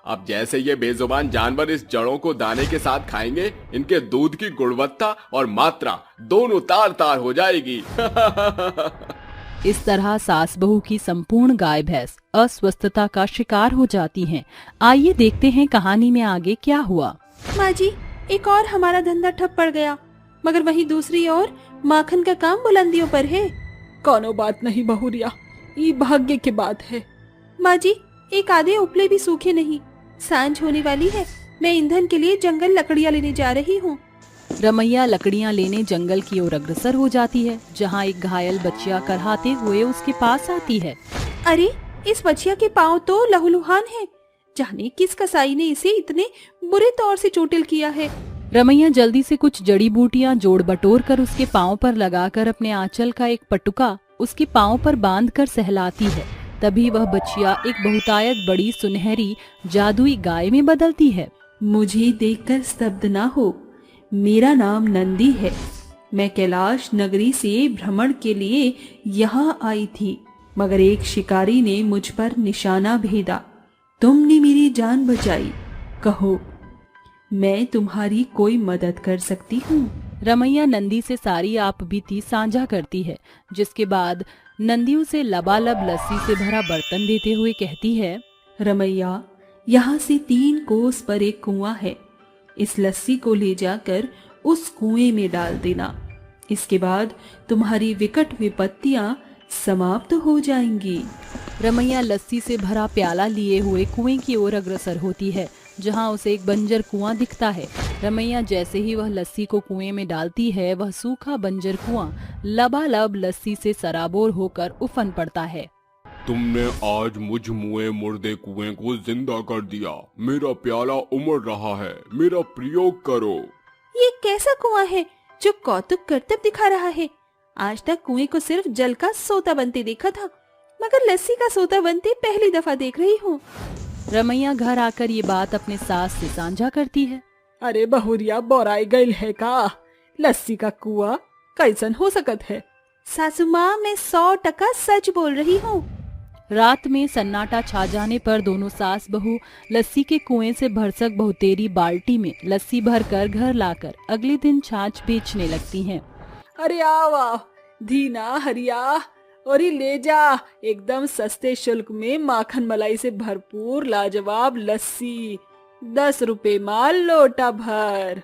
अब जैसे ये बेजुबान जानवर इस जड़ों को दाने के साथ खाएंगे, इनके दूध की गुणवत्ता और मात्रा दोनों तार तार हो जाएगी। इस तरह सास बहू की संपूर्ण गाय भैंस अस्वस्थता का शिकार हो जाती हैं। आइए देखते हैं कहानी में आगे क्या हुआ। माँ जी, एक और हमारा धंधा ठप पड़ गया, मगर वहीं दूसरी ओर माखन का काम बुलंदियों पर है। कोनो बात नहीं बहुरिया, ये भाग्य की बात है। माँ जी, एक आधे उपले भी सूखे नहीं। सांझ होने वाली है, मैं ईंधन के लिए जंगल लकड़ियाँ लेने जा रही हूँ। रमैया लकड़ियाँ लेने जंगल की ओर अग्रसर हो जाती है, जहाँ एक घायल बच्चिया करहाते हुए उसके पास आती है। अरे, इस बच्चिया के पाँव तो लहूलुहान हैं। जाने किस कसाई ने इसे इतने बुरे तौर से चोटिल किया है। रमैया जल्दी से कुछ जड़ी बूटियाँ जोड़ बटोर कर उसके पाँव पर लगाकर अपने आंचल का एक पटुका उसके पाँव पर बांध कर सहलाती है। तभी वह बच्चिया एक बहुतायत बड़ी सुनहरी जादुई गाय में बदलती है। मुझे देखकर स्तब्ध ना हो, मेरा नाम नंदी है। मैं कैलाश नगरी से भ्रमण के लिए यहाँ आई थी, मगर एक शिकारी ने मुझ पर निशाना भेदा। तुमने मेरी जान बचाई। कहो, मैं तुम्हारी कोई मदद कर सकती हूँ? रमैया नंदी से सारी आप बीती साझा करती है, जिसके बाद नंदी उसे लबालब लस्सी से भरा बर्तन देते हुए कहती है, रमैया, यहाँ से 3 कोस पर एक कुआं है। इस लस्सी को ले जाकर उस कुएं में डाल देना। इसके बाद तुम्हारी विकट विपत्तियां समाप्त हो जाएंगी। रमैया लस्सी से भरा प्याला लिए हुए कुएं की ओर अग्रसर होती है, जहां उसे एक बंजर कुआं दिखता है। रमैया जैसे ही वह लस्सी को कुएं में डालती है, वह सूखा बंजर कुआं लबालब लस्सी से सराबोर होकर उफन पड़ता है। तुमने आज मुझ मुए मुर्दे कुएं को जिंदा कर दिया। मेरा प्याला उमड़ रहा है, मेरा प्रयोग करो। ये कैसा कुआं है जो कौतुक करतब दिखा रहा है? आज तक कुएं को सिर्फ जल का सोता बनते देखा था, मगर लस्सी का सोता बनते पहली दफा देख रही हूँ। रमैया घर आकर ये बात अपने सास से साझा करती है। अरे बहुरिया बोराई गईल है का? लस्सी का कुआं कैसन हो सकत है? सासू माँ, मैं 100% सच बोल रही हूँ। रात में सन्नाटा छा जाने पर दोनों सास बहू लस्सी के कुएं से भरसक बहुतेरी बाल्टी में लस्सी भरकर घर लाकर अगले दिन छाछ बेचने लगती हैं। अरे आवा धीना हरिया और ही ले जा, एकदम सस्ते शुल्क में माखन मलाई से भरपूर लाजवाब लस्सी, 10 रुपए माल लोटा भर।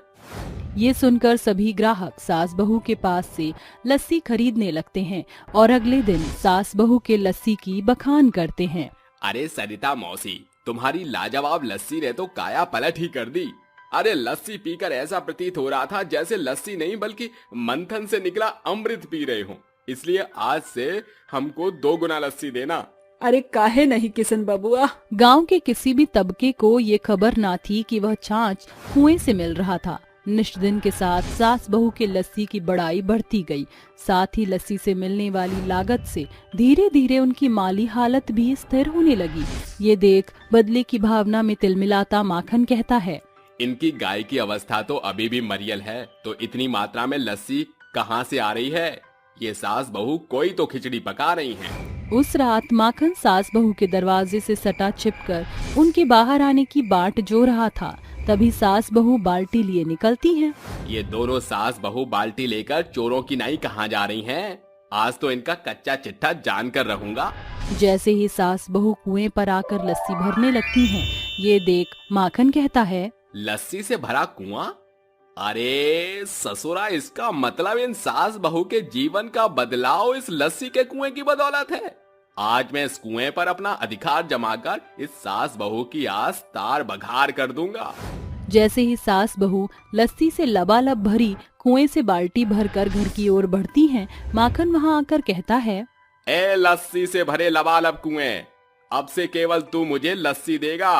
ये सुनकर सभी ग्राहक सास बहू के पास से लस्सी खरीदने लगते हैं और अगले दिन सास बहू के लस्सी की बखान करते हैं। अरे सरिता मौसी, तुम्हारी लाजवाब लस्सी ने तो काया पलट ही कर दी। अरे लस्सी पीकर ऐसा प्रतीत हो रहा था जैसे लस्सी नहीं बल्कि मंथन से निकला अमृत पी रहे हो। इसलिए आज से हमको 2 गुना लस्सी देना। अरे काहे नहीं किशन बबुआ। गांव के किसी भी तबके को ये खबर ना थी कि वह छाछ कुएं से मिल रहा था। निश्च दिन के साथ सास बहू के लस्सी की बड़ाई बढ़ती गई। साथ ही लस्सी से मिलने वाली लागत से धीरे धीरे उनकी माली हालत भी स्थिर होने लगी। ये देख बदले की भावना में तिलमिलाता माखन कहता है, इनकी गाय की अवस्था तो अभी भी मरियल है, तो इतनी मात्रा में लस्सी कहाँ से आ रही है? ये सास बहू कोई तो खिचड़ी पका रही हैं। उस रात माखन सास बहू के दरवाजे से सटा छिपकर उनके बाहर आने की बाट जो रहा था। तभी सास बहू बाल्टी लिए निकलती हैं। ये दोनों सास बहू बाल्टी लेकर चोरों की नाई कहाँ जा रही हैं? आज तो इनका कच्चा चिट्ठा जान कर रहूंगा। जैसे ही सास बहू कुएं पर आकर लस्सी भरने लगती हैं, ये देख माखन कहता है, लस्सी से भरा कुआं? अरे ससुरा, इसका मतलब इन सास बहू के जीवन का बदलाव इस लस्सी के कुएं की बदौलत है। आज मैं इस कुएं पर अपना अधिकार जमाकर इस सास बहू की आस तार बघार कर दूंगा। जैसे ही सास बहू लस्सी से लबालब भरी कुएं से बाल्टी भरकर घर की ओर बढ़ती हैं, माखन वहां आकर कहता है, ए लस्सी से भरे लबालब कुएं, अब से केवल तू मुझे लस्सी देगा।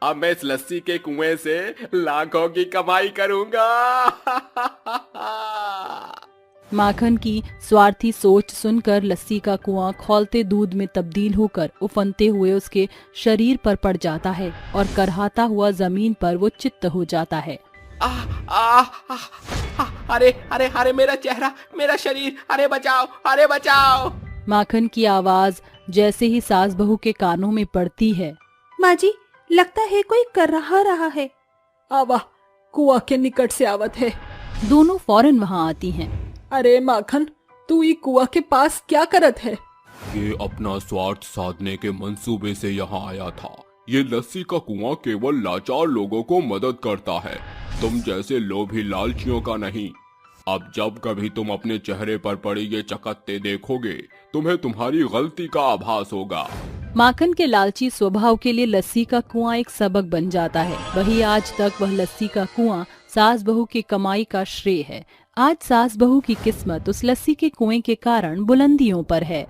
अब मैं इस लस्सी के कुएं से लाखों की कमाई करूंगा। माखन की स्वार्थी सोच सुनकर लस्सी का कुआं खौलते दूध में तब्दील होकर उफनते हुए उसके शरीर पर पड़ जाता है और करहाता हुआ जमीन पर वो चित्त हो जाता है। अरे अरे अरे, मेरा चेहरा, मेरा शरीर, अरे बचाओ, अरे बचाओ। माखन की आवाज जैसे ही सास बहू के कानों में पड़ती है, माँ जी, लगता है कोई कर रहा है। आवा कुआं के निकट से आवत है। दोनों फौरन वहां आती हैं। अरे माखन, तू ये कुआं के पास क्या करत है? ये अपना स्वार्थ साधने के मंसूबे से यहाँ आया था। ये लस्सी का कुआं केवल लाचार लोगों को मदद करता है, तुम जैसे लोभी लालचियों का नहीं। अब जब कभी तुम अपने चेहरे पर पड़े ये चकत्ते देखोगे, तुम्हें तुम्हारी गलती का आभास होगा। माखन के लालची स्वभाव के लिए लस्सी का कुआं एक सबक बन जाता है। वही आज तक वह लस्सी का कुआं सास बहू की कमाई का श्रेय है। आज सास बहू की किस्मत उस लस्सी के कुएं के कारण बुलंदियों पर है।